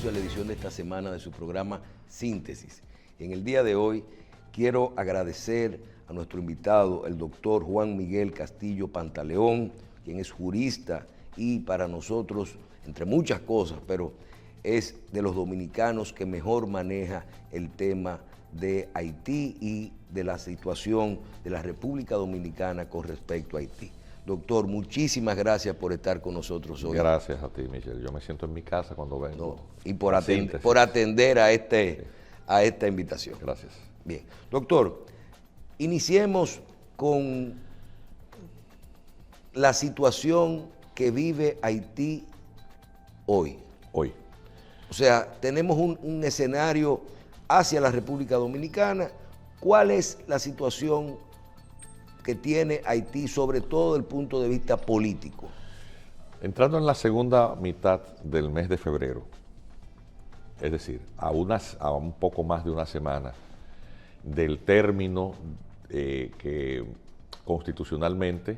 inicio a la edición de esta semana de su programa Síntesis. En el día de hoy quiero agradecer a nuestro invitado, el doctor Juan Miguel Castillo Pantaleón, quien es jurista y para nosotros, entre muchas cosas, pero es de los dominicanos que mejor maneja el tema de Haití y de la situación de la República Dominicana con respecto a Haití. Doctor, muchísimas gracias por estar con nosotros hoy. Gracias a ti, Michelle. Yo me siento en mi casa cuando vengo. No, y por atender a esta invitación. Gracias. Bien. Doctor, iniciemos con la situación que vive Haití hoy. Hoy. O sea, tenemos un escenario hacia la República Dominicana. ¿Cuál es la situación que tiene Haití, sobre todo desde el punto de vista político? Entrando en la segunda mitad del mes de febrero, es decir, a un poco más de una semana del término que constitucionalmente,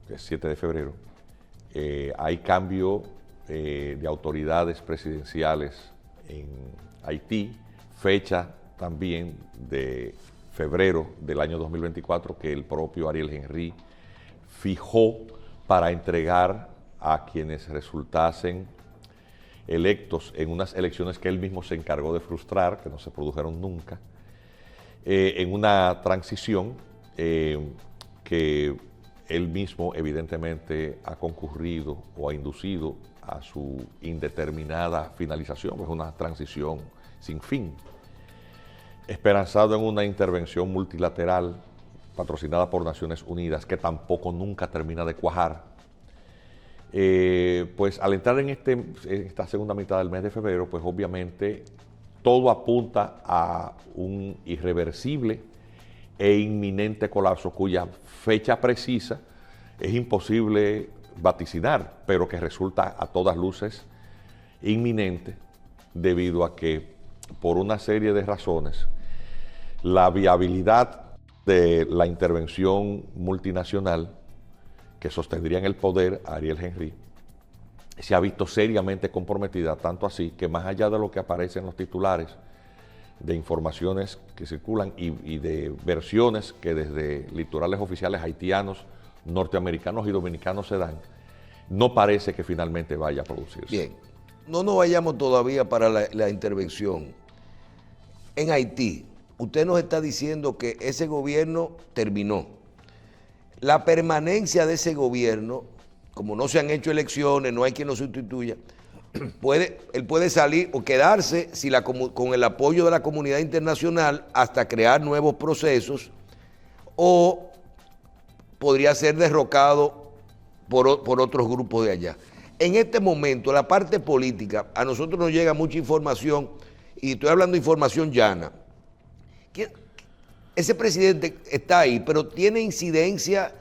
que es 7 de febrero, hay cambio de autoridades presidenciales en Haití, fecha también de febrero del año 2024 que el propio Ariel Henry fijó para entregar a quienes resultasen electos en unas elecciones que él mismo se encargó de frustrar, que no se produjeron nunca, en una transición que él mismo evidentemente ha concurrido o ha inducido a su indeterminada finalización, pues una transición sin fin, esperanzado en una intervención multilateral patrocinada por Naciones Unidas que tampoco nunca termina de cuajar. Pues al entrar en esta segunda mitad del mes de febrero, pues obviamente todo apunta a un irreversible e inminente colapso cuya fecha precisa es imposible vaticinar, pero que resulta a todas luces inminente debido a que por una serie de razones la viabilidad de la intervención multinacional que sostendría en el poder a Ariel Henry se ha visto seriamente comprometida, tanto así que más allá de lo que aparece en los titulares de informaciones que circulan y de versiones que desde litorales oficiales haitianos, norteamericanos y dominicanos se dan, no parece que finalmente vaya a producirse. Bien, no nos vayamos todavía para la intervención. En Haití, usted nos está diciendo que ese gobierno terminó. La permanencia de ese gobierno, como no se han hecho elecciones, no hay quien lo sustituya, él puede salir o quedarse con el apoyo de la comunidad internacional hasta crear nuevos procesos, o podría ser derrocado por otros grupos de allá. En este momento, la parte política, a nosotros nos llega mucha información, y estoy hablando de información llana. Ese presidente está ahí, pero tiene incidencia,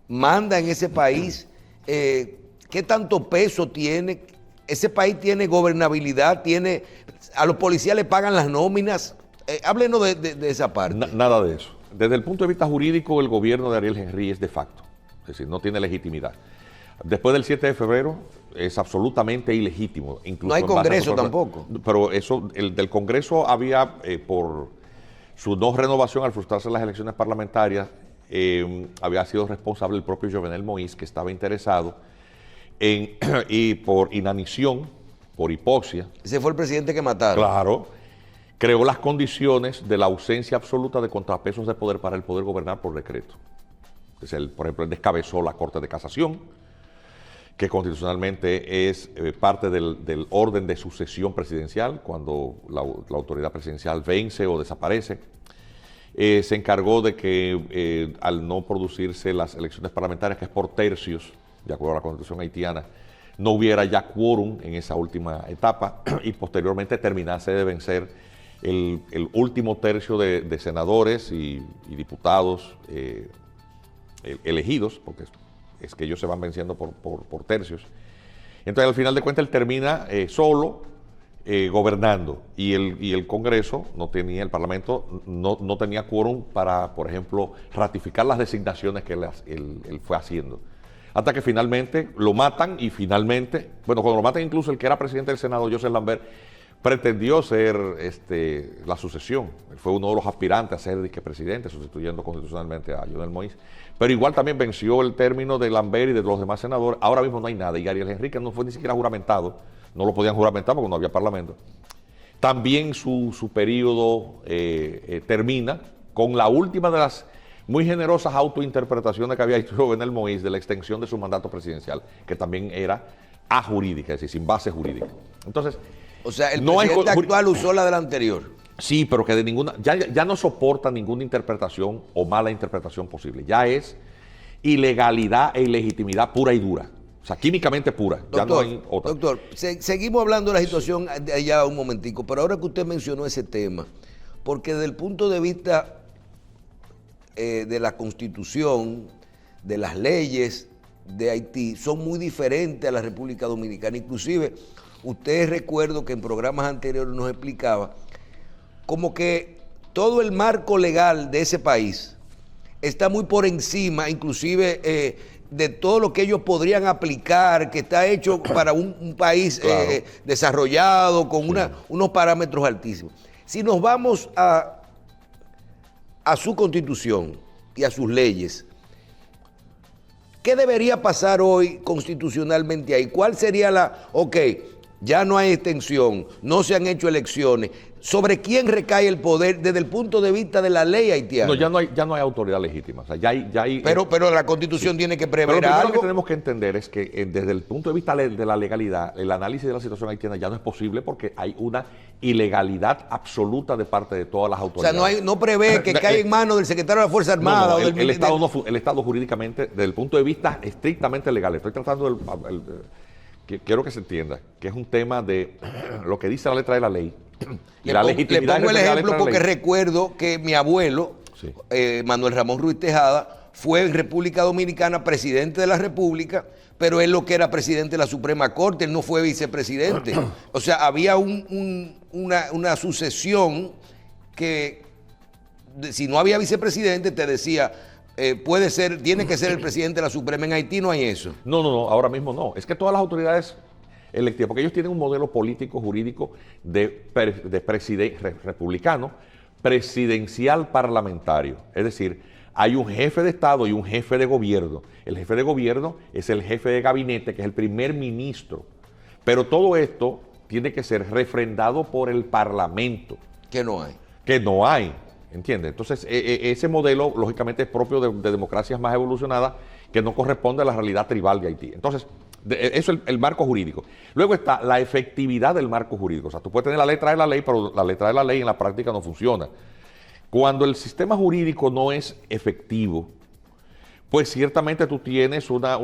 manda en ese país. ¿Qué tanto peso tiene? Ese país tiene gobernabilidad, a los policías le pagan las nóminas. Háblenos de esa parte. Nada de eso. Desde el punto de vista jurídico, el gobierno de Ariel Henry es de facto, es decir, no tiene legitimidad. Después del 7 de febrero es absolutamente ilegítimo. Incluso no hay Congreso tampoco. Pero eso, el del Congreso había, por su no renovación al frustrarse las elecciones parlamentarias, había sido responsable el propio Jovenel Moïse, que estaba interesado y por inanición, por hipoxia. Ese fue el presidente que mataron. Claro, creó las condiciones de la ausencia absoluta de contrapesos de poder para el poder gobernar por decreto. Entonces, por ejemplo, él descabezó la Corte de Casación, que constitucionalmente es parte del orden de sucesión presidencial, cuando la autoridad presidencial vence o desaparece. Se encargó de que al no producirse las elecciones parlamentarias, que es por tercios, de acuerdo a la Constitución haitiana, no hubiera ya quórum en esa última etapa y posteriormente terminase de vencer el último tercio de senadores y diputados elegidos, porque es que ellos se van venciendo por tercios. Entonces, al final de cuentas, él termina solo gobernando y el Congreso no tenía, el Parlamento no tenía quórum para, por ejemplo, ratificar las designaciones que él fue haciendo. hasta que finalmente lo matan y finalmente, bueno, cuando lo matan incluso el que era presidente del Senado, Joseph Lambert, pretendió ser la sucesión. Él fue uno de los aspirantes a ser presidente, sustituyendo constitucionalmente a Jovenel Moïse. Pero igual también venció el término de Lambert y de los demás senadores. Ahora mismo no hay nada. Y Ariel Henrique no fue ni siquiera juramentado. No lo podían juramentar porque no había parlamento. También su periodo termina con la última de las muy generosas autointerpretaciones que había hecho Jovenel Moïse de la extensión de su mandato presidencial, que también era ajurídica, es decir, sin base jurídica. Entonces, o sea, el presidente actual usó la del anterior. Sí, pero que de ninguna, ya no soporta ninguna interpretación o mala interpretación posible. Ya es ilegalidad e ilegitimidad pura y dura. O sea, químicamente pura. Doctor, ya no hay otra. Doctor, seguimos hablando de la situación de allá un momentico, pero ahora que usted mencionó ese tema, porque desde el punto de vista de la Constitución, de las leyes de Haití, son muy diferentes a la República Dominicana. Inclusive, usted recuerdo que en programas anteriores nos explicaba como que todo el marco legal de ese país está muy por encima, inclusive de todo lo que ellos podrían aplicar, que está hecho para un país claro, desarrollado, con unos parámetros altísimos. Si nos vamos a su Constitución y a sus leyes, ¿qué debería pasar hoy constitucionalmente ahí? ¿Cuál sería ya no hay extensión, no se han hecho elecciones? ¿Sobre quién recae el poder desde el punto de vista de la ley haitiana? No, ya no hay autoridad legítima. O sea, ya hay pero la Constitución tiene que prever pero algo. Lo que tenemos que entender es que desde el punto de vista de la legalidad, el análisis de la situación haitiana ya no es posible porque hay una ilegalidad absoluta de parte de todas las autoridades. O sea, no prevé que caiga en manos del secretario de la Fuerza Armada. El Estado jurídicamente, desde el punto de vista estrictamente legal, estoy tratando quiero que se entienda que es un tema de lo que dice la letra de la ley. Y la legitimidad. Le pongo el ejemplo porque recuerdo que mi abuelo, sí, Manuel Ramón Ruiz Tejada, fue en República Dominicana presidente de la República, pero él lo que era presidente de la Suprema Corte, él no fue vicepresidente. O sea, había una sucesión que, si no había vicepresidente, te decía, tiene que ser el presidente de la Suprema. En Haití no hay eso. No, ahora mismo no. Es que todas las autoridades electivas, porque ellos tienen un modelo político, jurídico republicano, presidencial parlamentario. Es decir, hay un jefe de Estado y un jefe de gobierno. El jefe de gobierno es el jefe de gabinete, que es el primer ministro. Pero todo esto tiene que ser refrendado por el Parlamento. Que no hay. Que no hay, ¿entiendes? Entonces, ese modelo, lógicamente, es propio de democracias más evolucionadas que no corresponde a la realidad tribal de Haití. Entonces, eso es el marco jurídico. Luego está la efectividad del marco jurídico. O sea, tú puedes tener la letra de la ley, pero la letra de la ley en la práctica no funciona. Cuando el sistema jurídico no es efectivo, pues ciertamente tú tienes una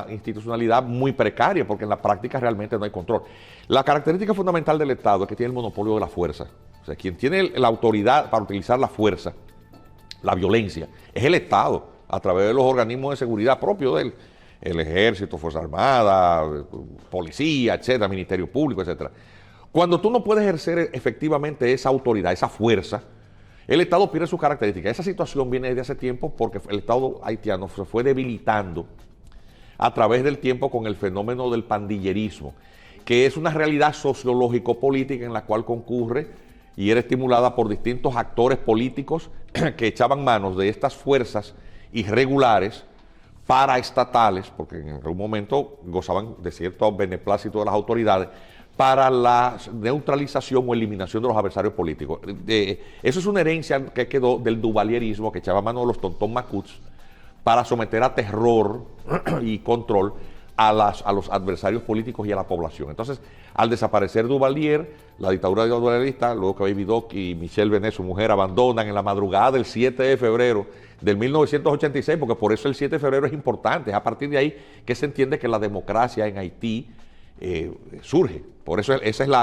institucionalidad muy precaria, porque en la práctica realmente no hay control. La característica fundamental del Estado es que tiene el monopolio de la fuerza. O sea, quien tiene la autoridad para utilizar la fuerza, la violencia, es el Estado, a través de los organismos de seguridad propios de él. El Ejército, Fuerza Armada, Policía, etcétera, Ministerio Público, etcétera. Cuando tú no puedes ejercer efectivamente esa autoridad, esa fuerza, el Estado pierde sus características. Esa situación viene desde hace tiempo porque el Estado haitiano se fue debilitando a través del tiempo con el fenómeno del pandillerismo, que es una realidad sociológico-política en la cual concurre y era estimulada por distintos actores políticos que echaban manos de estas fuerzas irregulares paraestatales, porque en algún momento gozaban de cierto beneplácito de las autoridades, para la neutralización o eliminación de los adversarios políticos. Eso es una herencia que quedó del duvalierismo, que echaba mano de los tontón macuts para someter a terror y control a los adversarios políticos y a la población. Entonces, al desaparecer Duvalier, la dictadura duvalierista, luego que Baby Doc y Michelle Benet, su mujer, abandonan en la madrugada del 7 de febrero del 1986, porque por eso el 7 de febrero es importante. Es a partir de ahí que se entiende que la democracia en Haití surge. Por eso ese es el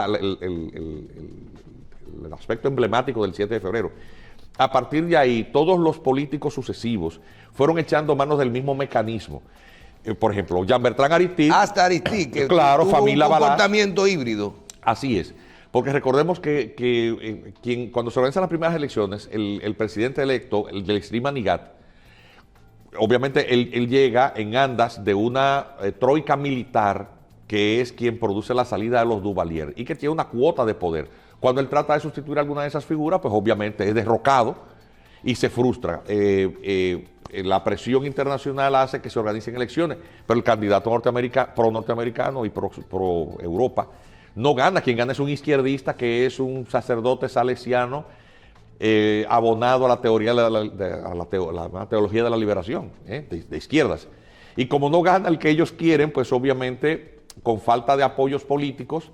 aspecto emblemático del 7 de febrero. A partir de ahí, todos los políticos sucesivos fueron echando manos del mismo mecanismo. Por ejemplo, Jean-Bertrand Aristide. Hasta Aristide, que claro, tuvo familia un comportamiento híbrido. Así es. Porque recordemos que cuando se organizan las primeras elecciones, el presidente electo, el del Extreme Manigat, obviamente él llega en andas de una troika militar que es quien produce la salida de los Duvalier y que tiene una cuota de poder. Cuando él trata de sustituir alguna de esas figuras, pues obviamente es derrocado y se frustra. La presión internacional hace que se organicen elecciones, pero el candidato pro-norteamericano y pro-Europa no gana. Quien gana es un izquierdista que es un sacerdote salesiano abonado a la teoría la teología de la liberación, de izquierdas. Y como no gana el que ellos quieren, pues obviamente con falta de apoyos políticos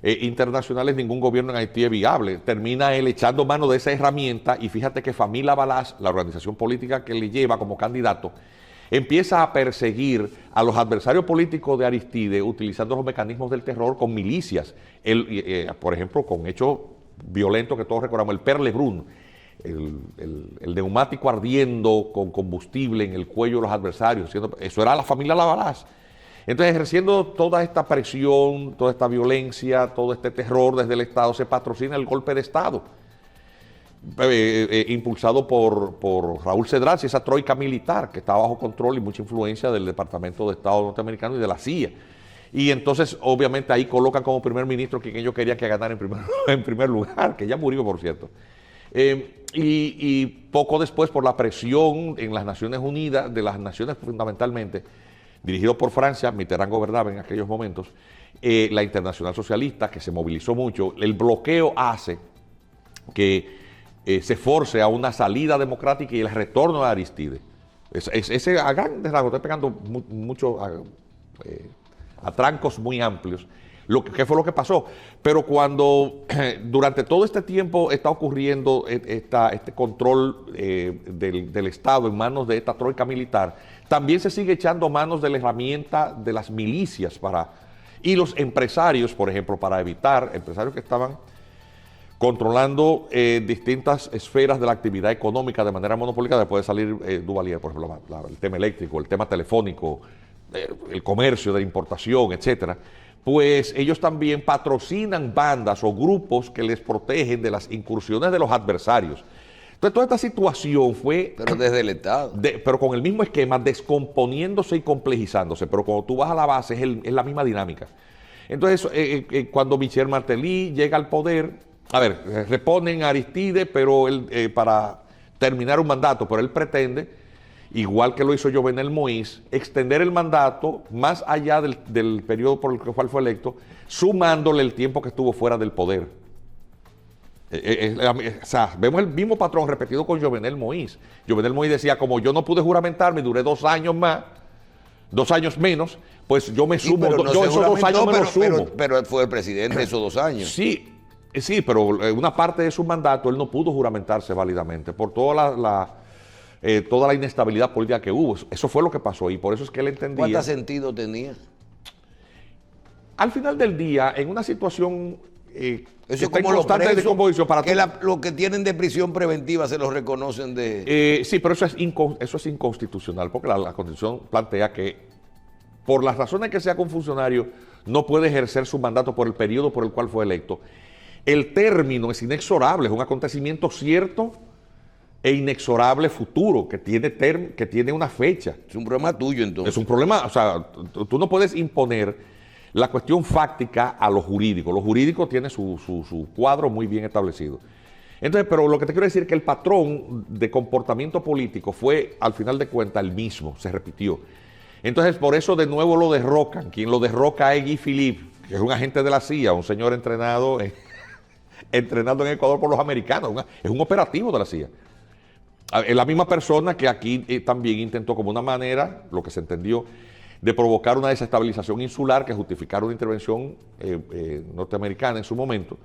internacionales, ningún gobierno en Haití es viable. Termina él echando mano de esa herramienta y fíjate que Famila Balaz, la organización política que le lleva como candidato, empieza a perseguir a los adversarios políticos de Aristide utilizando los mecanismos del terror con milicias. Por ejemplo, con hechos violentos que todos recordamos, el Perle Brun, el neumático ardiendo con combustible en el cuello de los adversarios. Eso era la familia Balaz. Entonces, ejerciendo toda esta presión, toda esta violencia, todo este terror desde el Estado, se patrocina el golpe de Estado, impulsado por Raúl Cedrás y esa troika militar que está bajo control y mucha influencia del Departamento de Estado norteamericano y de la CIA. Y entonces, obviamente, ahí colocan como primer ministro quien ellos querían que ganara en primer lugar, que ya murió, por cierto. Y poco después, por la presión en las Naciones Unidas, de las naciones fundamentalmente, dirigido por Francia, Mitterrand gobernaba en aquellos momentos, la Internacional Socialista, que se movilizó mucho, el bloqueo hace que se force a una salida democrática y el retorno de Aristide. Ese a grandes rasgos, estoy pegando mucho a trancos muy amplios, ¿qué fue lo que pasó? Pero cuando durante todo este tiempo está ocurriendo este control del Estado en manos de esta troika militar, también se sigue echando manos de la herramienta de las milicias y los empresarios, por ejemplo, para evitar, empresarios que estaban controlando distintas esferas de la actividad económica de manera monopólica, después de salir Duvalier, por ejemplo, el tema eléctrico, el tema telefónico, el comercio de importación, etcétera, pues ellos también patrocinan bandas o grupos que les protegen de las incursiones de los adversarios. Entonces, toda esta situación fue... Pero desde el Estado. Pero con el mismo esquema, descomponiéndose y complejizándose. Pero cuando tú vas a la base, es la misma dinámica. Entonces, cuando Michel Martelly llega al poder, reponen a Aristide, pero él, para terminar un mandato, pero él pretende, igual que lo hizo Jovenel Moïse, extender el mandato más allá del periodo por el cual fue electo, sumándole el tiempo que estuvo fuera del poder. O sea, vemos el mismo patrón repetido con Jovenel Moïse. Jovenel Moïse decía, como yo no pude juramentarme, duré 2 años más, 2 años menos, pues yo me sumo, yo esos 2 años me los sumo. Pero él fue el presidente esos 2 años. Sí, pero una parte de su mandato él no pudo juramentarse válidamente por toda la inestabilidad política que hubo. Eso fue lo que pasó y por eso es que él entendía... ¿Cuánto sentido tenía? Al final del día, en una situación... eso es como los presos, para que lo que tienen de prisión preventiva se los reconocen de... sí, pero eso es inconstitucional, porque la Constitución plantea que por las razones que sea con funcionario, no puede ejercer su mandato por el periodo por el cual fue electo. El término es inexorable, es un acontecimiento cierto e inexorable futuro, que tiene una fecha. Es un problema tuyo, entonces. Es un problema, o sea, tú no puedes imponer la cuestión fáctica a lo jurídico. Lo jurídico tiene su cuadro muy bien establecido. Entonces, pero lo que te quiero decir es que el patrón de comportamiento político fue, al final de cuentas, el mismo, se repitió. Entonces, por eso de nuevo lo derrocan. Quien lo derroca es Guy Philippe, que es un agente de la CIA, un señor entrenado en Ecuador por los americanos, es un operativo de la CIA. Es la misma persona que aquí también intentó como una manera, lo que se entendió, de provocar una desestabilización insular que justificara una intervención norteamericana en su momento,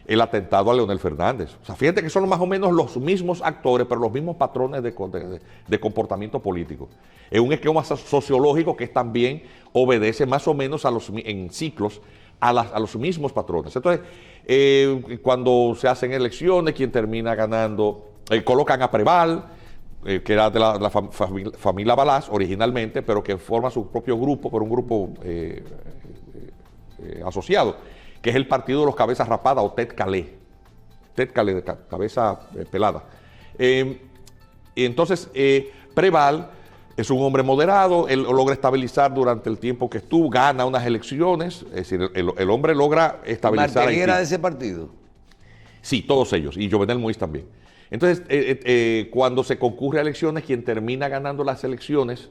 el atentado a Leonel Fernández. O sea, fíjate que son más o menos los mismos actores, pero los mismos patrones de comportamiento político. Es un esquema sociológico que también obedece más o menos en ciclos a los mismos patrones. Entonces, cuando se hacen elecciones, quien termina ganando, colocan a Preval, que era de la familia Balaz originalmente, pero que forma su propio grupo, pero un grupo asociado, que es el Partido de los Cabezas Rapadas o Ted Calé, cabeza pelada. Y entonces Preval Es un hombre moderado, él logra estabilizar durante el tiempo que estuvo, gana unas elecciones, es decir, el hombre logra estabilizar. ¿Martelly era de ese partido? Sí, todos ellos, y Jovenel Moïse también. Entonces, cuando se concurre a elecciones, quien termina ganando las elecciones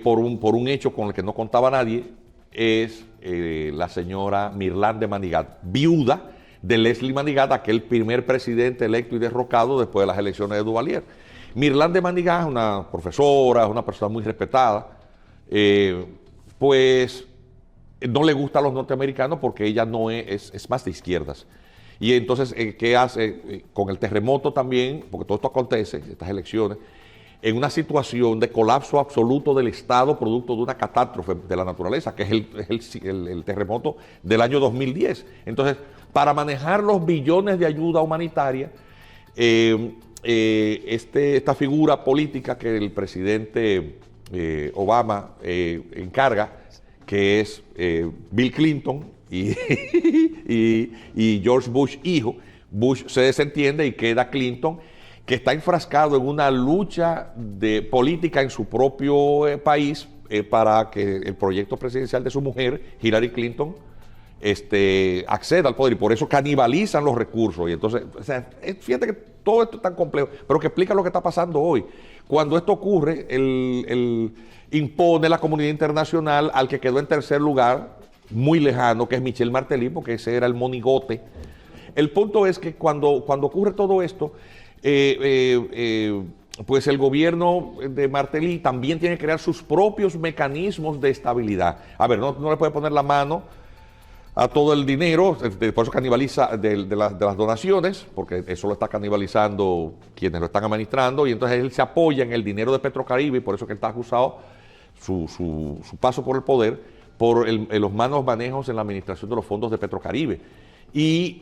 por un hecho con el que no contaba nadie es la señora Mirlán de Manigat, viuda de Leslie Manigat, aquel primer presidente electo y derrocado después de las elecciones de Duvalier. Mirlán de Manigat es una profesora, es una persona muy respetada, pues no le gusta a los norteamericanos porque ella no es más de izquierdas. Y entonces, ¿qué hace? Con el terremoto también, porque todo esto acontece, estas elecciones, en una situación de colapso absoluto del Estado producto de una catástrofe de la naturaleza, que es el terremoto del año 2010. Entonces, para manejar los billones de ayuda humanitaria, esta figura política que el presidente Obama encarga, que es Bill Clinton y George Bush hijo, Bush se desentiende y queda Clinton, que está enfrascado en una lucha de política en su propio país para que el proyecto presidencial de su mujer, Hillary Clinton, acceda al poder, y por eso canibalizan los recursos. Y entonces, o sea, fíjate que todo esto es tan complejo, pero que explica lo que está pasando hoy. Cuando esto ocurre, impone la comunidad internacional al que quedó en tercer lugar, muy lejano, que es Michel Martelly, porque ese era el monigote. El punto es que cuando ocurre todo esto, pues el gobierno de Martelly también tiene que crear sus propios mecanismos de estabilidad. A ver, no le puede poner la mano a todo el dinero, por eso canibaliza de las donaciones, porque eso lo está canibalizando quienes lo están administrando, y entonces él se apoya en el dinero de Petrocaribe, y por eso que él está acusado, su paso por el poder, por los malos manejos en la administración de los fondos de Petrocaribe. Y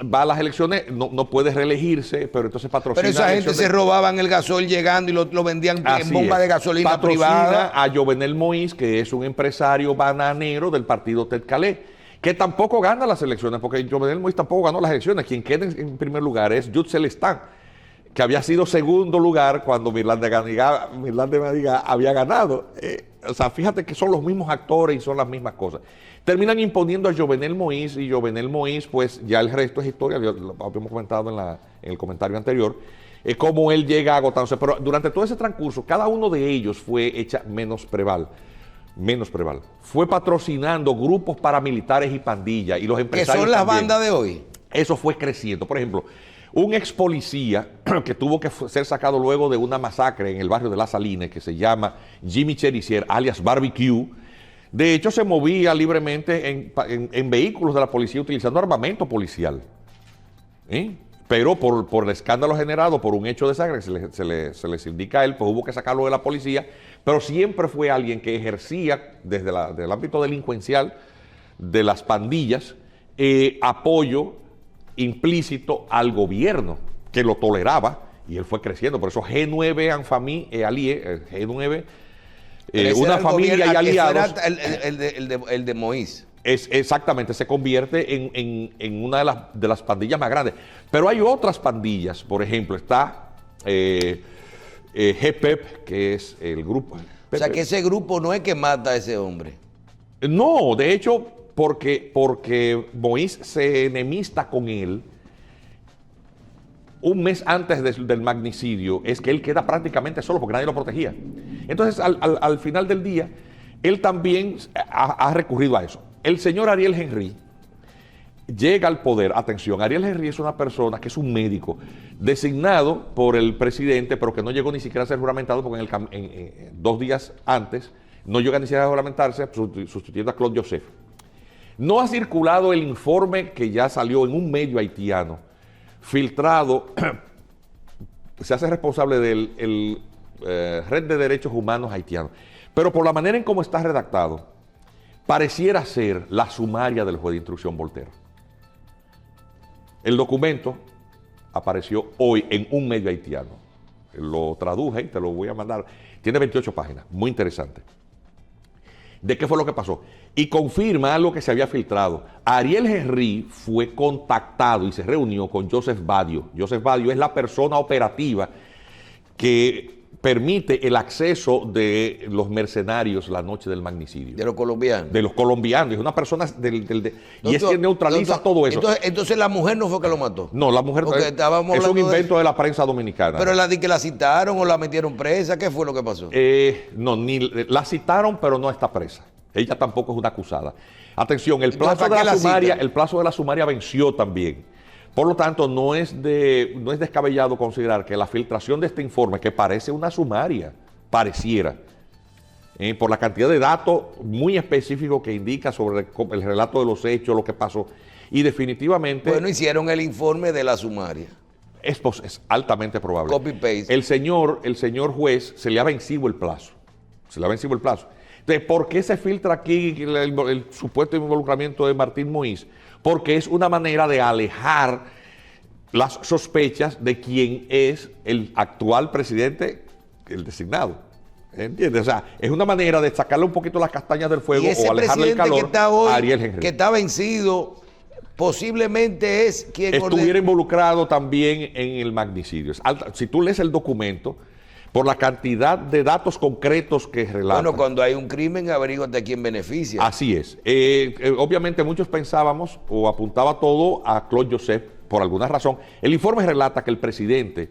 va a las elecciones, no puede reelegirse, pero entonces patrocina. Pero esa gente se robaban el gasol llegando y lo vendían en bomba de gasolina privada. A Jovenel Moïse, que es un empresario bananero del partido Ted Calais, que tampoco gana las elecciones, porque Jovenel Moïse tampoco ganó las elecciones. Quien queda en primer lugar es Jules Celestin, que había sido segundo lugar cuando Mirlán de Manigat había ganado. O sea, fíjate que son los mismos actores y son las mismas cosas. Terminan imponiendo a Jovenel Moïse, y Jovenel Moïse, pues ya el resto es historia, lo habíamos comentado en el comentario anterior, cómo él llega agotándose. Pero durante todo ese transcurso, cada uno de ellos fue hecha menos preval. Fue patrocinando grupos paramilitares y pandillas, y los empresarios. ¿Que son las también. bandas de hoy? Eso fue creciendo. Por ejemplo, un ex policía que tuvo que ser sacado luego de una masacre en el barrio de Las Salines, que se llama Jimmy Cherisier, alias Barbecue, de hecho se movía libremente en vehículos de la policía utilizando armamento policial. Pero por el escándalo generado por un hecho de sangre que se les indica a él, pues hubo que sacarlo de la policía, pero siempre fue alguien que ejercía desde el ámbito delincuencial de las pandillas apoyo implícito al gobierno, que lo toleraba, y él fue creciendo. Por eso G9 en famille et alliés, G9, una familia y aliados. El de Moïse. Exactamente, se convierte en una de las pandillas más grandes. Pero hay otras pandillas, por ejemplo, está GPEP, que es el grupo. O sea, que ese grupo no es que mata a ese hombre. No, de hecho, porque Moïse se enemista con él un mes antes del magnicidio, es que él queda prácticamente solo porque nadie lo protegía. Entonces, al final del día, él también ha recurrido a eso. El señor Ariel Henry llega al poder. Atención, Ariel Henry es una persona que es un médico designado por el presidente, pero que no llegó ni siquiera a ser juramentado, porque 2 días antes no llega ni siquiera a juramentarse, sustituyendo a Claude Joseph. No ha circulado el informe que ya salió en un medio haitiano, filtrado, se hace responsable del Red de Derechos Humanos haitiano. Pero por la manera en cómo está redactado, pareciera ser la sumaria del juez de instrucción Voltaire. El documento apareció hoy en un medio haitiano. Lo traduje y te lo voy a mandar. Tiene 28 páginas, muy interesante. ¿De qué fue lo que pasó? Y confirma algo que se había filtrado. Ariel Henry fue contactado y se reunió con Joseph Badio. Joseph Badio es la persona operativa que permite el acceso de los mercenarios la noche del magnicidio. De los colombianos. De los colombianos. Es una persona y es que neutraliza todo eso. Entonces la mujer no fue que lo mató. No, la mujer es un invento de la prensa dominicana. Pero la de que la citaron o la metieron presa, ¿qué fue lo que pasó? No, ni la citaron, pero no está presa. Ella tampoco es una acusada. Atención, el plazo de la sumaria venció también. Por lo tanto, no es descabellado considerar que la filtración de este informe, que parece una sumaria, pareciera, por la cantidad de datos muy específicos que indica sobre el relato de los hechos, lo que pasó, y definitivamente... Bueno, hicieron el informe de la sumaria. Es altamente probable. Copy-paste. El señor juez se le ha vencido el plazo. Entonces, ¿por qué se filtra aquí el supuesto involucramiento de Martín Moïse? Porque es una manera de alejar las sospechas de quién es el actual presidente, el designado. ¿Entiendes? O sea, es una manera de sacarle un poquito las castañas del fuego o alejarle el calor a Ariel Henry. Que está vencido, posiblemente es quien estuviera involucrado también en el magnicidio. Si tú lees el documento, por la cantidad de datos concretos que relatan. Bueno, cuando hay un crimen, averíguate a quién beneficia. Así es. Obviamente muchos pensábamos o apuntaba todo a Claude Joseph por alguna razón. El informe relata que el presidente,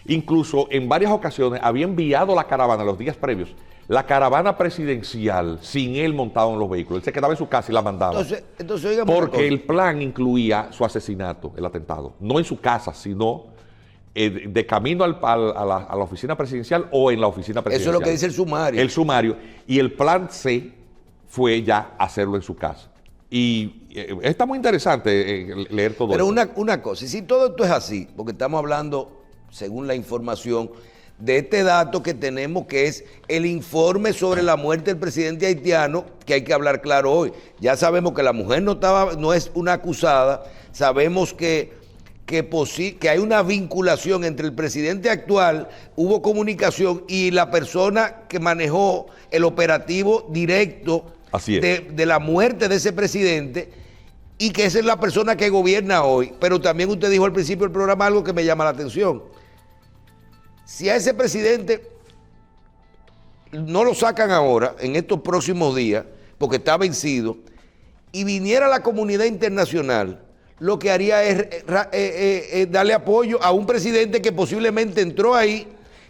incluso en varias ocasiones, había enviado la caravana los días previos, la caravana presidencial sin él montado en los vehículos. Él se quedaba en su casa y la mandaba. Entonces porque el plan incluía su asesinato, el atentado. No en su casa, sino... de camino a la oficina presidencial o en la oficina presidencial. Eso es lo que dice el sumario. El sumario. Y el plan C fue ya hacerlo en su casa. Y está muy interesante leer todo Pero esto. una cosa, y si todo esto es así, porque estamos hablando, según la información, de este dato que tenemos, que es el informe sobre la muerte del presidente haitiano, que hay que hablar claro hoy. Ya sabemos que la mujer no es una acusada, sabemos que hay una vinculación entre el presidente actual, hubo comunicación, y la persona que manejó el operativo directo de la muerte de ese presidente, y que esa es la persona que gobierna hoy. Pero también usted dijo al principio del programa algo que me llama la atención. Si a ese presidente no lo sacan ahora, en estos próximos días, porque está vencido, y viniera la comunidad internacional, lo que haría es darle apoyo a un presidente que posiblemente entró ahí,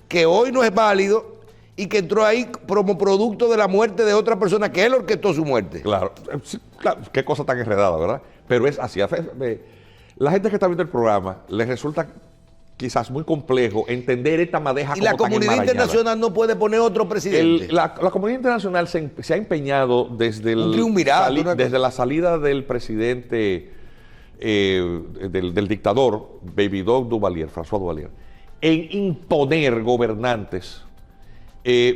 que hoy no es válido, y que entró ahí como producto de la muerte de otra persona que él orquestó su muerte. Claro, qué cosa tan enredada, ¿verdad? Pero es así. La gente que está viendo el programa les resulta quizás muy complejo entender esta madeja. Y la comunidad internacional no puede poner otro presidente. La comunidad internacional se ha empeñado desde la salida del presidente... del dictador Baby-Doc Duvalier, François Duvalier, en imponer gobernantes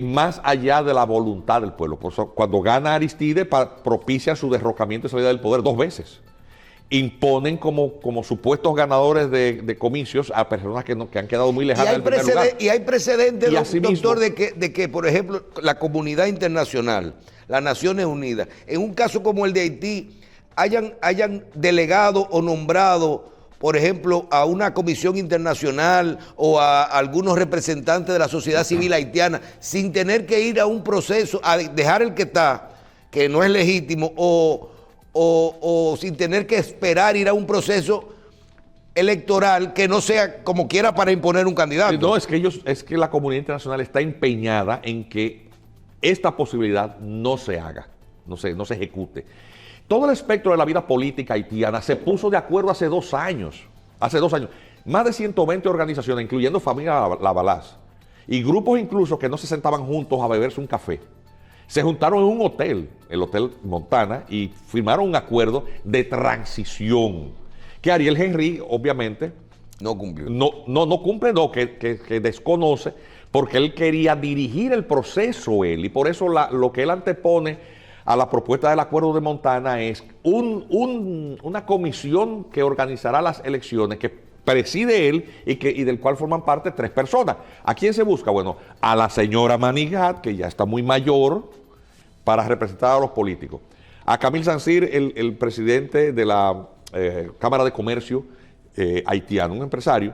más allá de la voluntad del pueblo. Por eso, cuando gana Aristide, propicia su derrocamiento y salida del poder 2 veces. Imponen como supuestos ganadores de comicios a personas que han quedado muy lejanas del primer lugar. Y hay precedentes, doctor, mismo, de que, por ejemplo, la comunidad internacional, las Naciones Unidas, en un caso como el de Haití, hayan delegado o nombrado, por ejemplo, a una comisión internacional o a algunos representantes de la sociedad civil haitiana, sin tener que ir a un proceso, a dejar el que está, que no es legítimo, o sin tener que esperar ir a un proceso electoral que no sea como quiera para imponer un candidato. No, es que la comunidad internacional está empeñada en que esta posibilidad no se haga, no se ejecute. Todo el espectro de la vida política haitiana se puso de acuerdo hace 2 años. Más de 120 organizaciones, incluyendo Familia Lavalaz, y grupos incluso que no se sentaban juntos a beberse un café, se juntaron en un hotel, el Hotel Montana, y firmaron un acuerdo de transición que Ariel Henry, obviamente, no cumplió. No cumple, que desconoce, porque él quería dirigir el proceso y por eso lo que él antepone a la propuesta del acuerdo de Montana es una comisión que organizará las elecciones, que preside él y del cual forman parte 3 personas. ¿A quién se busca? Bueno, a la señora Manigat, que ya está muy mayor, para representar a los políticos. A Camille Sancir, el presidente de la Cámara de Comercio haitiano, un empresario,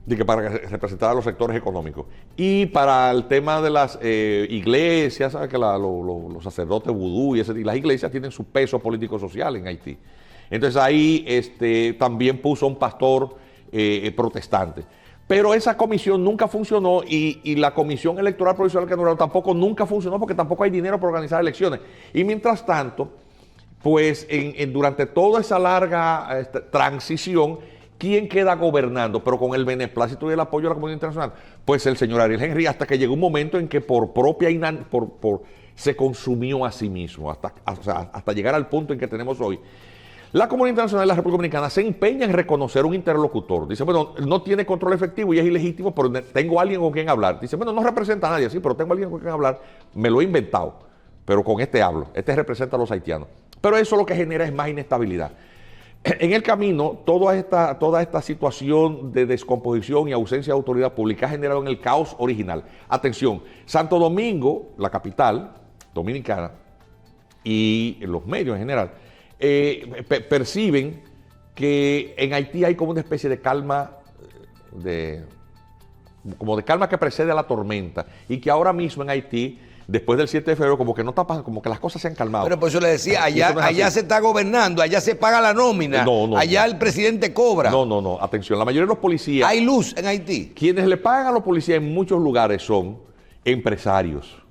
de que para representar a los sectores económicos. Y para el tema de las iglesias, ¿sabes? Que los sacerdotes vudú y las iglesias tienen su peso político-social en Haití. Entonces ahí también puso un pastor protestante. Pero esa comisión nunca funcionó y la Comisión Electoral Provisional que nombraron tampoco nunca funcionó porque tampoco hay dinero para organizar elecciones. Y mientras tanto, pues durante toda esa larga transición, ¿quién queda gobernando? Pero con el beneplácito y el apoyo de la comunidad internacional. Pues el señor Ariel Henry, hasta que llegó un momento en que se consumió a sí mismo, hasta llegar al punto en que tenemos hoy. La comunidad internacional de la República Dominicana se empeña en reconocer un interlocutor. Dice, bueno, no tiene control efectivo y es ilegítimo, pero tengo alguien con quien hablar. Dice, bueno, no representa a nadie, sí, pero tengo alguien con quien hablar, me lo he inventado, pero con este hablo. Este representa a los haitianos. Pero eso lo que genera es más inestabilidad. En el camino, toda esta situación de descomposición y ausencia de autoridad pública ha generado en el caos original. Atención, Santo Domingo, la capital dominicana, y los medios en general, perciben que en Haití hay como una especie de calma, como de calma que precede a la tormenta, y que ahora mismo en Haití, después del 7 de febrero, como que no está pasando, como que las cosas se han calmado. Pero por eso le decía, allá se está gobernando, allá se paga la nómina, allá el presidente cobra. No, atención, la mayoría de los policías... ¿Hay luz en Haití? Quienes le pagan a los policías en muchos lugares son empresarios.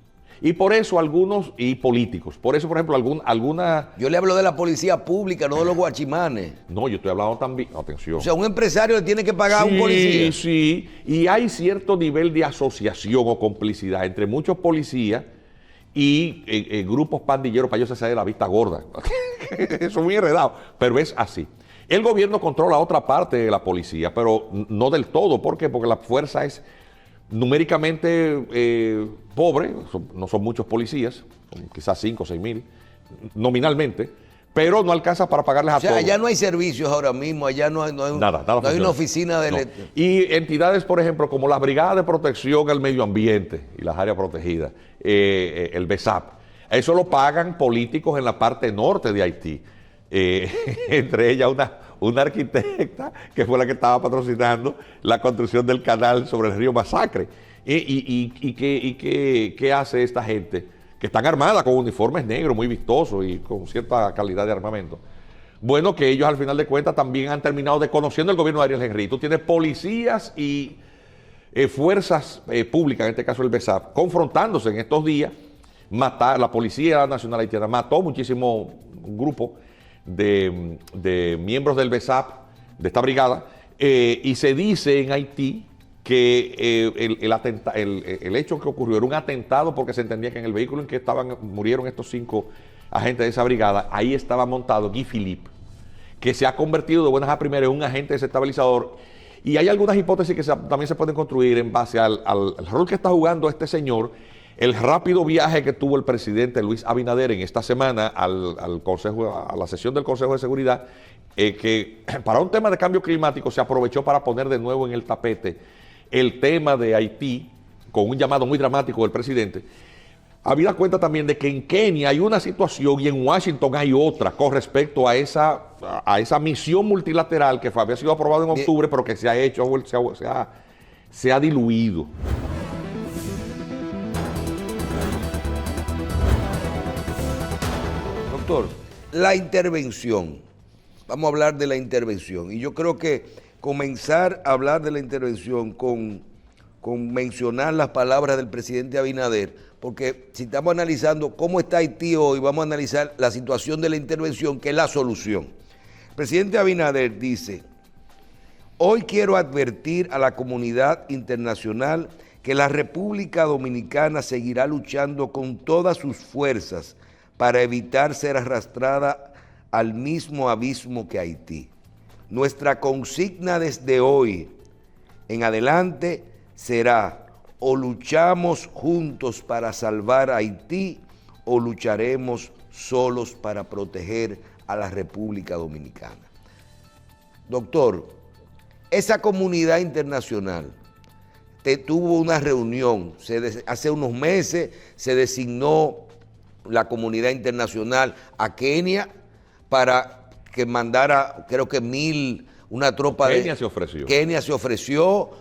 Y por eso algunos, y políticos, por eso, por ejemplo, alguna... Yo le hablo de la policía pública, no de los guachimanes. No, yo estoy hablando también, atención. O sea, un empresario le tiene que pagar a un policía. Sí, y hay cierto nivel de asociación o complicidad entre muchos policías y grupos pandilleros para ellos hacer de la vista gorda. Eso es muy enredado, pero es así. El gobierno controla otra parte de la policía, pero no del todo. ¿Por qué? Porque la fuerza es numéricamente pobre, no son muchos policías, son quizás 5 o 6 mil, nominalmente, pero no alcanza para pagarles a todos. O sea, allá no hay servicios ahora mismo, allá no hay una oficina de... No. Y entidades, por ejemplo, como la Brigada de Protección al Medio Ambiente y las áreas protegidas, el BESAP, eso lo pagan políticos en la parte norte de Haití, entre ellas una arquitecta que fue la que estaba patrocinando la construcción del canal sobre el río Masacre. ¿Qué hace esta gente? Que están armadas con uniformes negros muy vistosos y con cierta calidad de armamento. Bueno, que ellos al final de cuentas también han terminado desconociendo el gobierno de Ariel Henry. Tú tienes policías y fuerzas públicas, en este caso el BESAP, confrontándose en estos días. La Policía Nacional Haitiana mató muchísimo un grupo de miembros del BESAP, de esta brigada, y se dice en Haití que el hecho que ocurrió era un atentado porque se entendía que en el vehículo en que murieron estos 5 agentes de esa brigada, ahí estaba montado Guy Philippe, que se ha convertido de buenas a primeras en un agente desestabilizador. Y hay algunas hipótesis que también se pueden construir en base al rol que está jugando este señor, el rápido viaje que tuvo el presidente Luis Abinader en esta semana a la sesión del Consejo de Seguridad, que para un tema de cambio climático se aprovechó para poner de nuevo en el tapete el tema de Haití, con un llamado muy dramático del presidente. Habida cuenta también de que en Kenia hay una situación y en Washington hay otra con respecto a esa misión multilateral que había sido aprobada en octubre, pero que se ha hecho, se ha diluido. Doctor, la intervención, vamos a hablar de la intervención, y yo creo que comenzar a hablar de la intervención con mencionar las palabras del presidente Abinader, porque si estamos analizando cómo está Haití hoy, vamos a analizar la situación de la intervención, que es la solución. El presidente Abinader dice: hoy quiero advertir a la comunidad internacional que la República Dominicana seguirá luchando con todas sus fuerzas para evitar ser arrastrada al mismo abismo que Haití. Nuestra consigna desde hoy en adelante será: o luchamos juntos para salvar a Haití, o lucharemos solos para proteger a la República Dominicana. Doctor, esa comunidad internacional tuvo una reunión, hace unos meses se designó la comunidad internacional a Kenia para que mandara, creo que una tropa Kenia se ofreció. Kenia se ofreció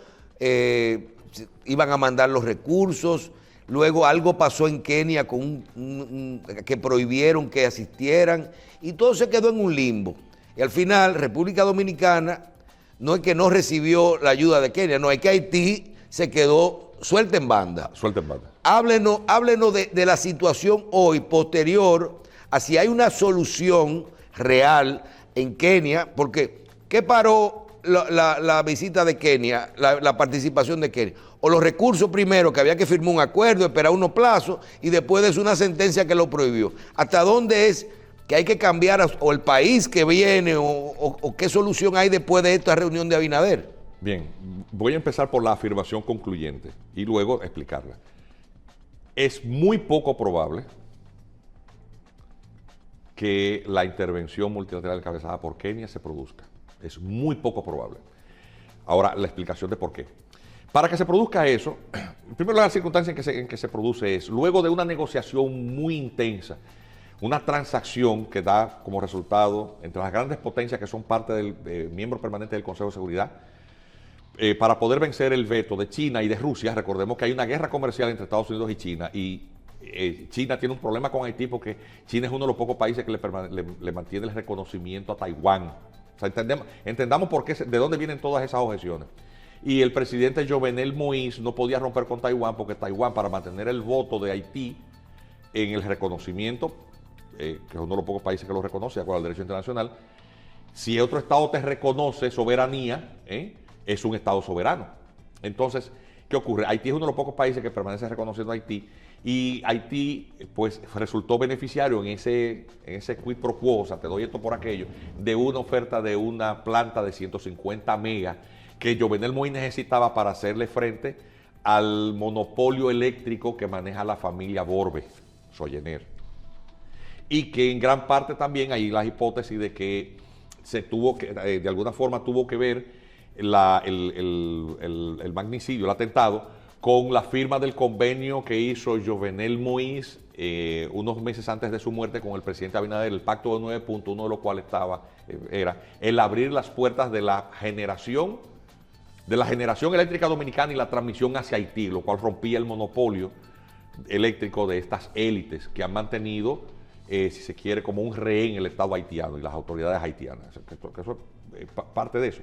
iban a mandar los recursos. Luego algo pasó en Kenia que prohibieron que asistieran y todo se quedó en un limbo. Y al final República Dominicana no es que no recibió la ayuda de Kenia, no, es que Haití se quedó suelta en banda. Suelta en banda. Háblenos de la situación hoy, posterior, a si hay una solución real en Kenia, porque ¿qué paró la visita de Kenia, la participación de Kenia? O los recursos primero, que había que firmar un acuerdo, esperar unos plazos, y después de eso una sentencia que lo prohibió. ¿Hasta dónde es que hay que cambiar, o el país que viene, o qué solución hay después de esta reunión de Abinader? Bien, voy a empezar por la afirmación concluyente y luego explicarla. Es muy poco probable que la intervención multilateral encabezada por Kenia se produzca. Es muy poco probable. Ahora, la explicación de por qué. Para que se produzca eso, primero la circunstancia en que se produce es, luego de una negociación muy intensa, una transacción que da como resultado entre las grandes potencias que son parte del miembro permanente del Consejo de Seguridad, para poder vencer el veto de China y de Rusia. Recordemos que hay una guerra comercial entre Estados Unidos y China, y China tiene un problema con Haití porque China es uno de los pocos países que le mantiene el reconocimiento a Taiwán. O sea, entendamos por qué, de dónde vienen todas esas objeciones. Y el presidente Jovenel Moïse no podía romper con Taiwán porque Taiwán, para mantener el voto de Haití en el reconocimiento, que es uno de los pocos países que lo reconoce de acuerdo al derecho internacional, si otro Estado te reconoce soberanía, es un Estado soberano. Entonces, ¿qué ocurre? Haití es uno de los pocos países que permanece reconociendo a Haití, y Haití pues resultó beneficiario en ese quid pro quo, o sea, te doy esto por aquello, de una oferta de una planta de 150 megas que Jovenel Moïse necesitaba para hacerle frente al monopolio eléctrico que maneja la familia Borbe, Soyener. Y que en gran parte también hay las hipótesis de que se tuvo que, de alguna forma tuvo que ver el magnicidio, el atentado, con la firma del convenio que hizo Jovenel Moïse unos meses antes de su muerte con el presidente Abinader, el pacto de 9 puntos, uno de los cuales era el abrir las puertas de la generación eléctrica dominicana y la transmisión hacia Haití, lo cual rompía el monopolio eléctrico de estas élites que han mantenido, si se quiere, como un rehén el Estado haitiano y las autoridades haitianas. Eso es parte de eso.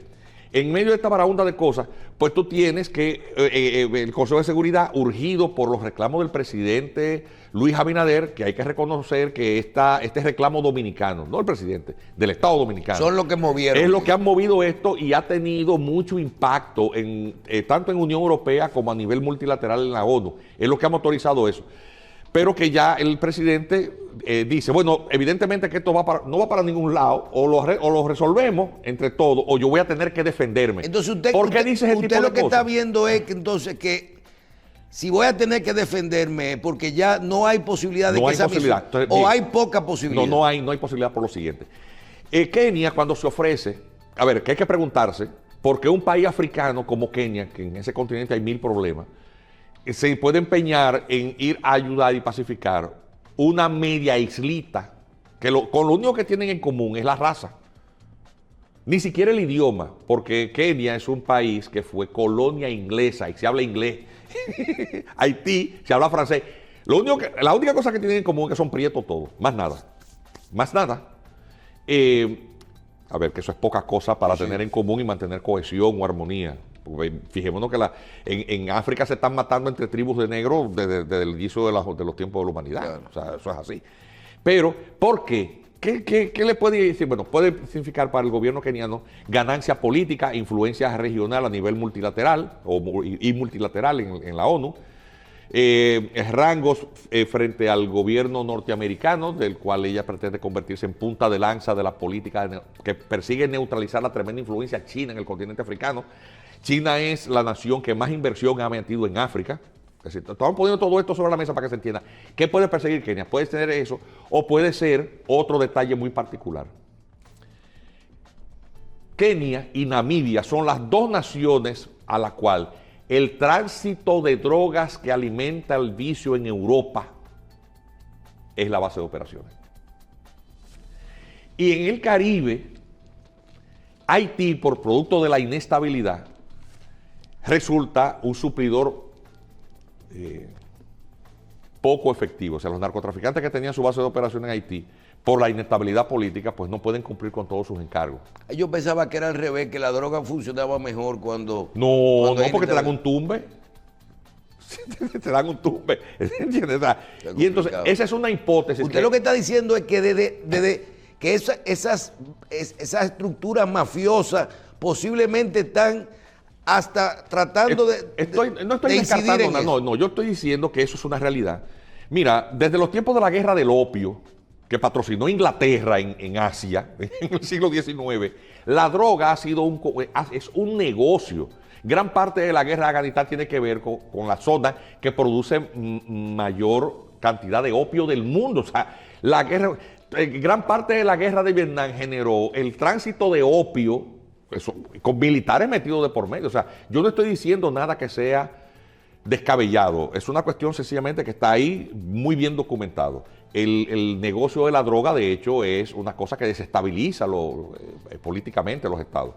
En medio de esta barahunda de cosas, pues tú tienes que el Consejo de Seguridad, urgido por los reclamos del presidente Luis Abinader, que hay que reconocer que este reclamo dominicano, no el presidente, del Estado Dominicano. Son los que movieron. Es lo que han movido esto y ha tenido mucho impacto tanto en Unión Europea como a nivel multilateral en la ONU. Es lo que ha motorizado eso. Pero que ya el presidente dice, bueno, evidentemente que esto no va para ningún lado, o lo resolvemos entre todos, o yo voy a tener que defenderme. Entonces ¿Por qué dice ese tipo de usted lo que cosas? está viendo es que entonces que si voy a tener que defenderme porque ya no hay posibilidad de No que hay esa posibilidad. misión, Entonces, o bien, hay poca posibilidad. No hay posibilidad por lo siguiente. Kenia, cuando se ofrece, a ver, que hay que preguntarse, ¿por qué un país africano como Kenia, que en ese continente hay 1000 problemas, se puede empeñar en ir a ayudar y pacificar una media islita que con lo único que tienen en común es la raza? Ni siquiera el idioma, porque Kenia es un país que fue colonia inglesa y se habla inglés. Haití se habla francés. La única cosa que tienen en común es que son prietos todos, más nada. Más nada. A ver, que eso es poca cosa para tener en común y mantener cohesión o armonía. Fijémonos que en África se están matando entre tribus de negros desde el inicio de los tiempos de la humanidad. Claro. O sea, eso es así. Pero, ¿por qué? ¿Qué le puede decir? Bueno, puede significar para el gobierno keniano ganancia política, influencia regional a nivel multilateral y multilateral en la ONU, rangos frente al gobierno norteamericano, del cual ella pretende convertirse en punta de lanza de la política que persigue neutralizar la tremenda influencia china en el continente africano. China es la nación que más inversión ha metido en África. Es decir, estamos poniendo todo esto sobre la mesa para que se entienda. ¿Qué puede perseguir Kenia? Puede tener eso, o puede ser otro detalle muy particular. Kenia y Namibia son las dos naciones a las cuales el tránsito de drogas que alimenta el vicio en Europa es la base de operaciones. Y en el Caribe, Haití, por producto de la inestabilidad, resulta un suplidor poco efectivo. O sea, los narcotraficantes que tenían su base de operación en Haití, por la inestabilidad política, pues no pueden cumplir con todos sus encargos. Yo pensaba que era al revés, que la droga funcionaba mejor cuando... No, porque te dan un tumbe. Te dan un tumbe. ¿Entiendes? Y entonces, esa es una hipótesis. Usted lo que está diciendo es que desde que esas estructuras mafiosas posiblemente están hasta tratando no estoy descartando nada, no, yo estoy diciendo que eso es una realidad. Mira, desde los tiempos de la guerra del opio, que patrocinó Inglaterra en Asia, en el siglo XIX, la droga es un negocio. Gran parte de la guerra de Afganistán tiene que ver con la zona que produce mayor cantidad de opio del mundo. O sea, gran parte de la guerra de Vietnam generó el tránsito de opio, con militares metidos de por medio. O sea, yo no estoy diciendo nada que sea descabellado. Es una cuestión sencillamente que está ahí muy bien documentado. El negocio de la droga, de hecho, es una cosa que desestabiliza políticamente los estados.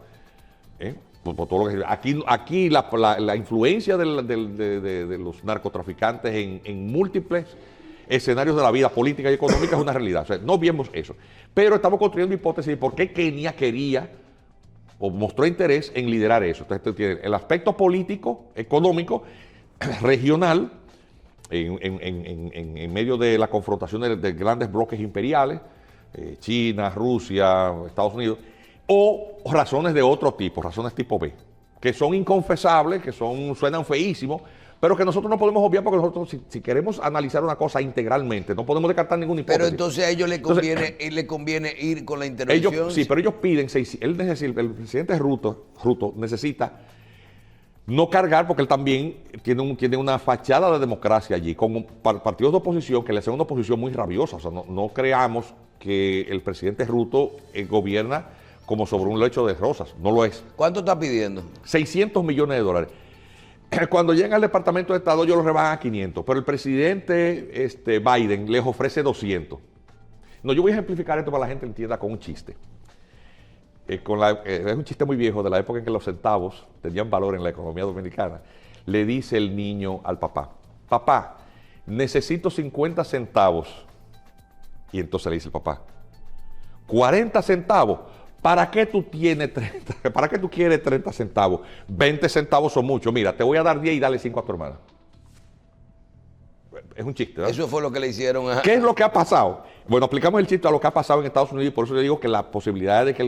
Por todo lo que, aquí la influencia de los narcotraficantes en múltiples escenarios de la vida política y económica es una realidad. O sea, no vemos eso. Pero estamos construyendo hipótesis de por qué Kenia quería o mostró interés en liderar eso. Entonces, tiene el aspecto político, económico, regional, en medio de la confrontación de grandes bloques imperiales, China, Rusia, Estados Unidos, o razones de otro tipo, razones tipo B, que son inconfesables, que suenan feísimos, pero que nosotros no podemos obviar porque nosotros, si queremos analizar una cosa integralmente, no podemos descartar ninguna hipótesis. Pero entonces a ellos le conviene ir con la intervención. Sí, pero ellos piden, el presidente Ruto necesita no cargar, porque él también tiene una fachada de democracia allí, con partidos de oposición que le hacen una oposición muy rabiosa. O sea, no creamos que el presidente Ruto gobierna como sobre un lecho de rosas, no lo es. ¿Cuánto está pidiendo? 600 millones de dólares. Cuando llegan al Departamento de Estado, ellos lo rebajan a 500, pero el presidente Biden les ofrece 200. No, yo voy a ejemplificar esto para que la gente entienda con un chiste. Es un chiste muy viejo de la época en que los centavos tenían valor en la economía dominicana. Le dice el niño al papá: papá, necesito 50 centavos. Y entonces le dice el papá: 40 centavos. ¿Para qué tú tienes 30? ¿Para qué tú quieres 30 centavos? 20 centavos son mucho. Mira, te voy a dar 10 y dale 5 a tu hermana. Es un chiste, ¿verdad? Eso fue lo que le hicieron a... ¿Qué es lo que ha pasado? Bueno, aplicamos el chiste a lo que ha pasado en Estados Unidos y por eso le digo que la posibilidad de que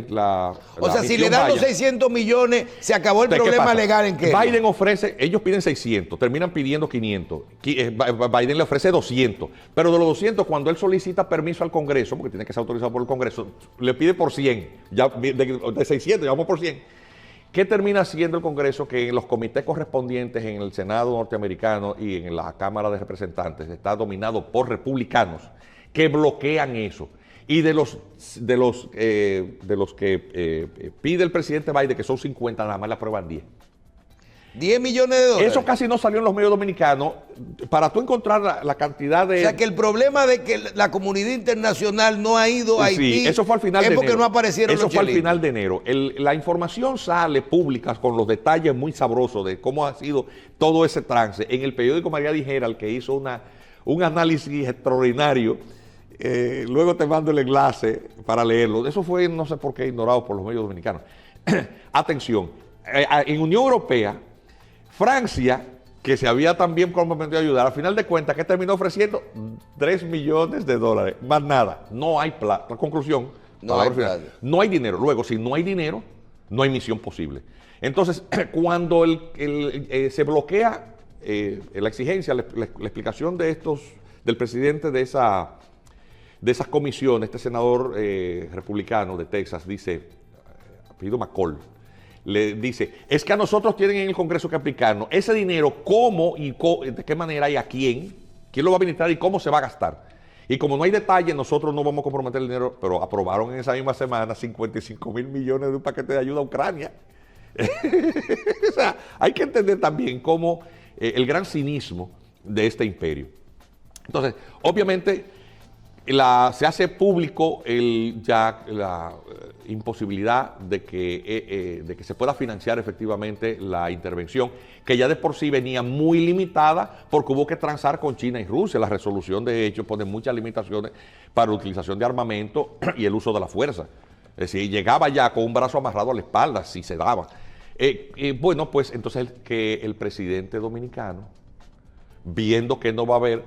O sea, si le dan los 600 millones, se acabó el problema legal en Kenia. Biden ofrece, ellos piden 600, terminan pidiendo 500. Biden le ofrece 200. Pero de los 200, cuando él solicita permiso al Congreso, porque tiene que ser autorizado por el Congreso, le pide por 100. Ya, de 600, ya vamos por 100. ¿Qué termina haciendo el Congreso? Que en los comités correspondientes, en el Senado norteamericano y en la Cámara de Representantes, está dominado por republicanos que bloquean eso. Y de los que pide el presidente Biden, que son 50, nada más le aprueban 10. 10 millones de dólares. Eso casi no salió en los medios dominicanos. Para tú encontrar la cantidad de... O sea, que el problema de que la comunidad internacional no ha ido a Haití... Sí, eso fue al final de enero. Es porque no aparecieron los chelitos. Eso fue al final de enero. La información sale pública con los detalles muy sabrosos de cómo ha sido todo ese trance. En el periódico María Dijera, el que hizo un análisis extraordinario, luego te mando el enlace para leerlo. Eso fue, no sé por qué, ignorado por los medios dominicanos. Atención, en Unión Europea, Francia, que se había también comprometido a ayudar, al final de cuentas, ¿qué terminó ofreciendo? 3 millones de dólares, más nada. No hay plata. La conclusión, no hay dinero. Luego, si no hay dinero, no hay misión posible. Entonces, cuando se bloquea la exigencia, la explicación del presidente de esas comisiones, este senador republicano de Texas, dice, apellido McCall, le dice, es que a nosotros tienen en el Congreso que aplicarnos ese dinero, cómo y de qué manera y a quién lo va a administrar y cómo se va a gastar. Y como no hay detalle, nosotros no vamos a comprometer el dinero, pero aprobaron en esa misma semana 55 mil millones de un paquete de ayuda a Ucrania. O sea, hay que entender también cómo el gran cinismo de este imperio. Entonces, obviamente, se hace público ya la imposibilidad de que se pueda financiar efectivamente la intervención, que ya de por sí venía muy limitada porque hubo que transar con China y Rusia. La resolución, de hecho, pone muchas limitaciones para la utilización de armamento y el uso de la fuerza. Es decir, llegaba ya con un brazo amarrado a la espalda, si se daba. Bueno, pues entonces que el presidente dominicano, viendo que no va a haber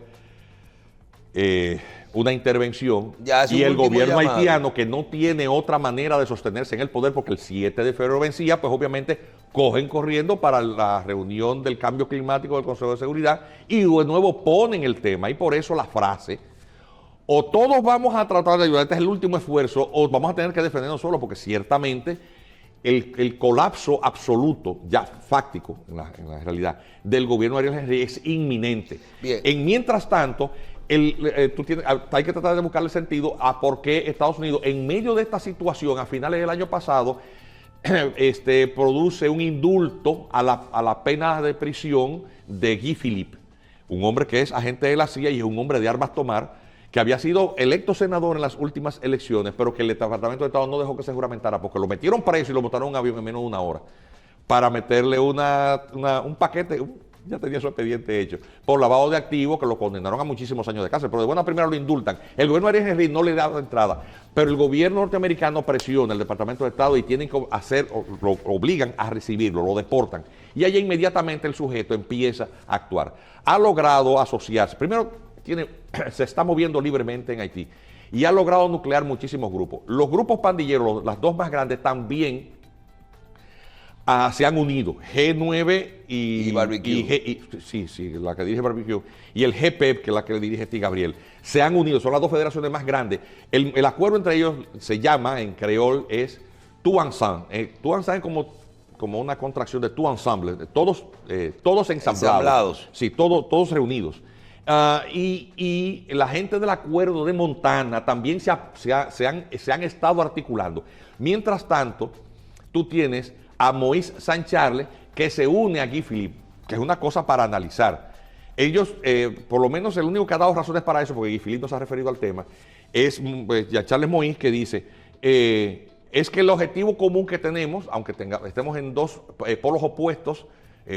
una intervención, y el gobierno haitiano, que no tiene otra manera de sostenerse en el poder porque el 7 de febrero vencía, pues obviamente cogen corriendo para la reunión del cambio climático del Consejo de Seguridad y de nuevo ponen el tema. Y por eso la frase: o todos vamos a tratar de ayudar, este es el último esfuerzo, o vamos a tener que defendernos solos, porque ciertamente el colapso absoluto, ya fáctico en la realidad, del gobierno de Ariel Henry es inminente. Bien. Mientras tanto, hay que tratar de buscarle sentido a por qué Estados Unidos, en medio de esta situación, a finales del año pasado, produce un indulto a la pena de prisión de Guy Philippe, un hombre que es agente de la CIA y es un hombre de armas tomar, que había sido electo senador en las últimas elecciones, pero que el Departamento de Estado no dejó que se juramentara porque lo metieron preso y lo montaron en un avión en menos de una hora para meterle un paquete. Ya tenía su expediente hecho por lavado de activos, que lo condenaron a muchísimos años de cárcel, pero de buena primera lo indultan. El gobierno de Ariel Henry no le da entrada, pero el gobierno norteamericano presiona al Departamento de Estado y tienen que lo obligan a recibirlo, lo deportan. Y allá inmediatamente el sujeto empieza a actuar. Ha logrado asociarse. Primero, se está moviendo libremente en Haití y ha logrado nuclear muchísimos grupos. Los grupos pandilleros, las dos más grandes, también se han unido, G9 y Barbecue. Sí, la que dirige Barbecue, y el GPEP, que es la que dirige Gabriel, se han unido, son las dos federaciones más grandes. El acuerdo entre ellos se llama, en creol, es Tout Ensemble. Tout Ensemble es como una contracción de Tout Ensemble, todos ensamblados. Sí, todos reunidos. Y la gente del acuerdo de Montana también se han estado articulando. Mientras tanto, tú tienes a Moïse Saint-Charles, que se une a Guy Philippe, que es una cosa para analizar. Ellos, por lo menos el único que ha dado razones para eso, porque Guy Philippe no se ha referido al tema, es Charles Moïse, que dice, es que el objetivo común que tenemos, aunque estemos en dos polos opuestos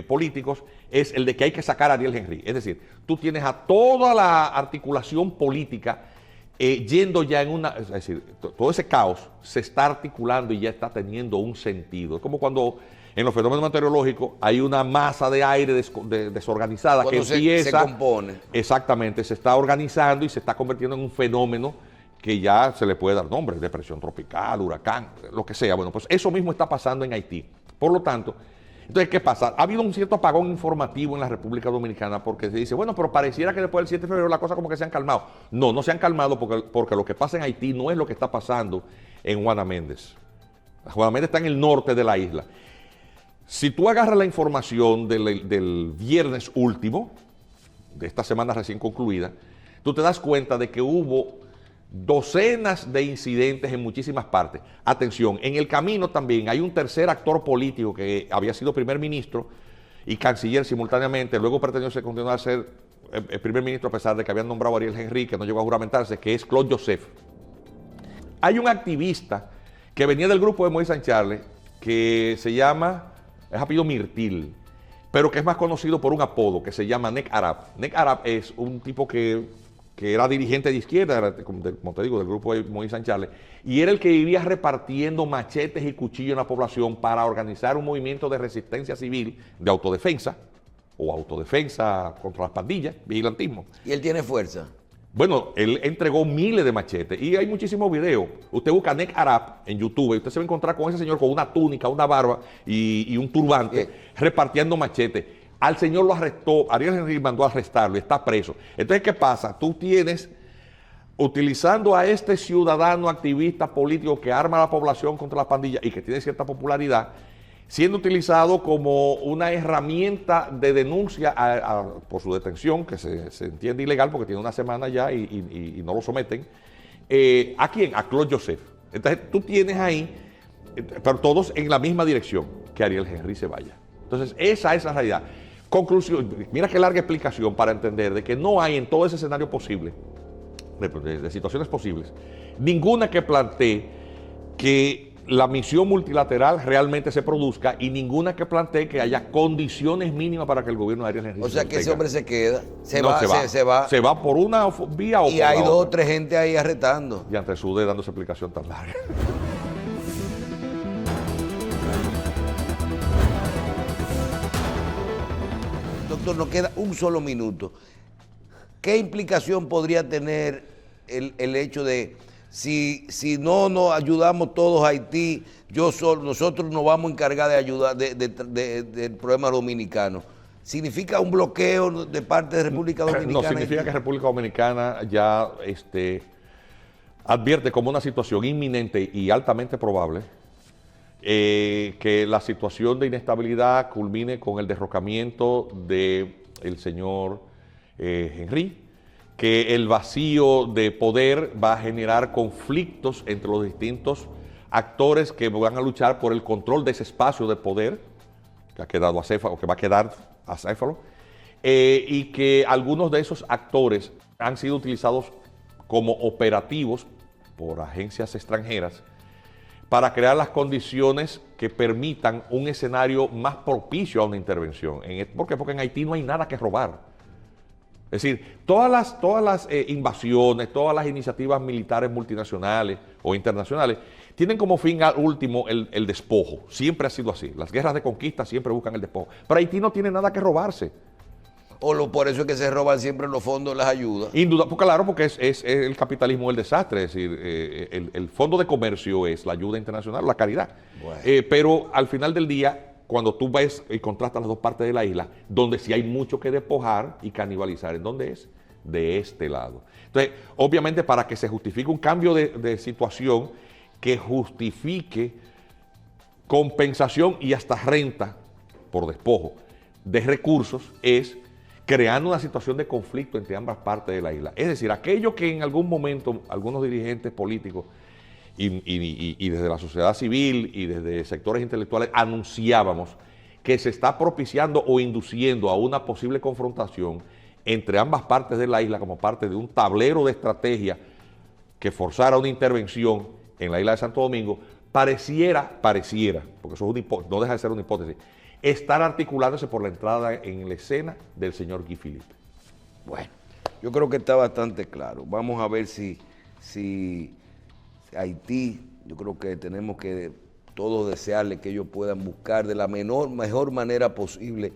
políticos, es el de que hay que sacar a Ariel Henry. Es decir, tú tienes a toda la articulación política yendo ya es decir, todo ese caos se está articulando y ya está teniendo un sentido. Es como cuando en los fenómenos meteorológicos hay una masa de aire desorganizada cuando que empieza, se compone. Exactamente, se está organizando y se está convirtiendo en un fenómeno que ya se le puede dar nombre, depresión tropical, huracán, lo que sea. Bueno, pues eso mismo está pasando en Haití. Por lo tanto, entonces, ¿qué pasa? Ha habido un cierto apagón informativo en la República Dominicana porque se dice, bueno, pero pareciera que después del 7 de febrero la cosa como que se han calmado. No se han calmado porque lo que pasa en Haití no es lo que está pasando en Juana Méndez. Juana Méndez está en el norte de la isla. Si tú agarras la información del viernes último, de esta semana recién concluida, tú te das cuenta de que hubo docenas de incidentes en muchísimas partes. Atención, en el camino también hay un tercer actor político que había sido primer ministro y canciller simultáneamente, luego pretendió continuar a ser el primer ministro a pesar de que habían nombrado a Ariel Henry, que no llegó a juramentarse, que es Claude Joseph. Hay un activista que venía del grupo de Moïse Saint-Charles, que es apellido Mirtil, pero que es más conocido por un apodo que se llama Nek Arab. Nek Arab es un tipo que era dirigente de izquierda, como te digo, del grupo de Moïse Saint-Charles, y era el que vivía repartiendo machetes y cuchillos en la población para organizar un movimiento de resistencia civil, de autodefensa, o autodefensa contra las pandillas, vigilantismo. ¿Y él tiene fuerza? Bueno, él entregó miles de machetes, y hay muchísimos videos. Usted busca Nek Arab en YouTube, y usted se va a encontrar con ese señor con una túnica, una barba y un turbante, repartiendo machetes. Al señor lo arrestó, Ariel Henry mandó a arrestarlo y está preso. Entonces, ¿qué pasa? Tú tienes, utilizando a este ciudadano activista político que arma a la población contra las pandillas y que tiene cierta popularidad, siendo utilizado como una herramienta de denuncia por su detención, que se entiende ilegal porque tiene una semana ya y no lo someten. ¿A quién? A Claude Joseph. Entonces, tú tienes ahí, pero todos en la misma dirección, que Ariel Henry se vaya. Entonces, esa es la realidad. Conclusión, mira qué larga explicación para entender de que no hay en todo ese escenario posible de situaciones posibles, ninguna que plantee que la misión multilateral realmente se produzca y ninguna que plantee que haya condiciones mínimas para que el gobierno de Ariel Henry O sea que ese hombre se queda, se va por una vía o por y hay la dos o otra. tres gente ahí arretando. Y ante Sude dando esa explicación tan larga. Doctor, nos queda un solo minuto. ¿Qué implicación podría tener el hecho de si no nos ayudamos todos a Haití, nosotros nos vamos a encargar de ayudar del problema dominicano? ¿Significa un bloqueo de parte de República Dominicana? No, significa que República Dominicana ya advierte como una situación inminente y altamente probable que la situación de inestabilidad culmine con el derrocamiento del señor Henry, que el vacío de poder va a generar conflictos entre los distintos actores que van a luchar por el control de ese espacio de poder que ha quedado acéfalo, que va a quedar acéfalo, y que algunos de esos actores han sido utilizados como operativos por agencias extranjeras para crear las condiciones que permitan un escenario más propicio a una intervención. ¿Por qué? Porque en Haití no hay nada que robar. Es decir, todas las invasiones, todas las iniciativas militares multinacionales o internacionales tienen como fin último el despojo. Siempre ha sido así. Las guerras de conquista siempre buscan el despojo. Pero Haití no tiene nada que robarse. Por eso es que se roban siempre los fondos, las ayudas. Porque claro, porque es el capitalismo el desastre, es decir, el fondo de comercio es la ayuda internacional, la caridad. Bueno. Pero al final del día, cuando tú ves y contrastas las dos partes de la isla, donde sí hay mucho que despojar y canibalizar, ¿en dónde es? De este lado. Entonces, obviamente para que se justifique un cambio de situación que justifique compensación y hasta renta por despojo de recursos, es creando una situación de conflicto entre ambas partes de la isla. Es decir, aquello que en algún momento algunos dirigentes políticos y desde la sociedad civil y desde sectores intelectuales anunciábamos que se está propiciando o induciendo a una posible confrontación entre ambas partes de la isla como parte de un tablero de estrategia que forzara una intervención en la isla de Santo Domingo, pareciera, porque eso es no deja de ser una hipótesis, estar articulándose por la entrada en la escena del señor Guy Philippe. Bueno, yo creo que está bastante claro. Vamos a ver si Haití, yo creo que tenemos que todos desearle que ellos puedan buscar de la mejor manera posible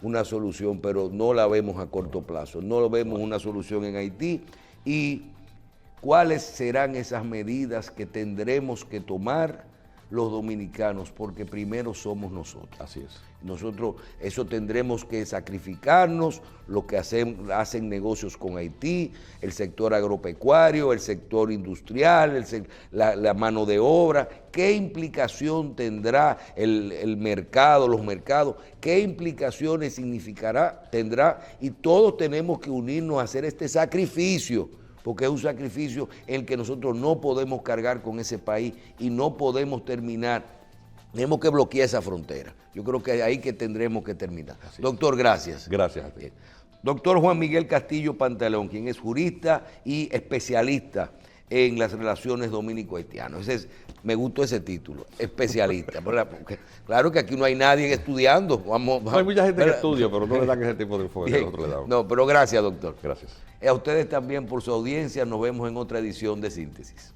una solución, pero no la vemos a corto plazo, no vemos una solución en Haití. Y cuáles serán esas medidas que tendremos que tomar los dominicanos, porque primero somos nosotros. Así es. Nosotros, eso tendremos que sacrificarnos, lo que hacen negocios con Haití, el sector agropecuario, el sector industrial, la mano de obra. ¿Qué implicación tendrá el mercado, los mercados? ¿Qué implicaciones tendrá? Y todos tenemos que unirnos a hacer este sacrificio, porque es un sacrificio en el que nosotros no podemos cargar con ese país y no podemos terminar. Tenemos que bloquear esa frontera. Yo creo que es ahí que tendremos que terminar. Doctor, gracias. Gracias a ti. Doctor Juan Miguel Castillo Pantaleón, quien es jurista y especialista en las relaciones dominico-haitianas. Me gustó ese título, especialista. Porque, claro que aquí no hay nadie estudiando. No hay mucha gente que estudia, pero no le dan ese tipo de enfoque que nosotros le damos. No, pero gracias, doctor. Gracias. A ustedes también por su audiencia. Nos vemos en otra edición de Síntesis.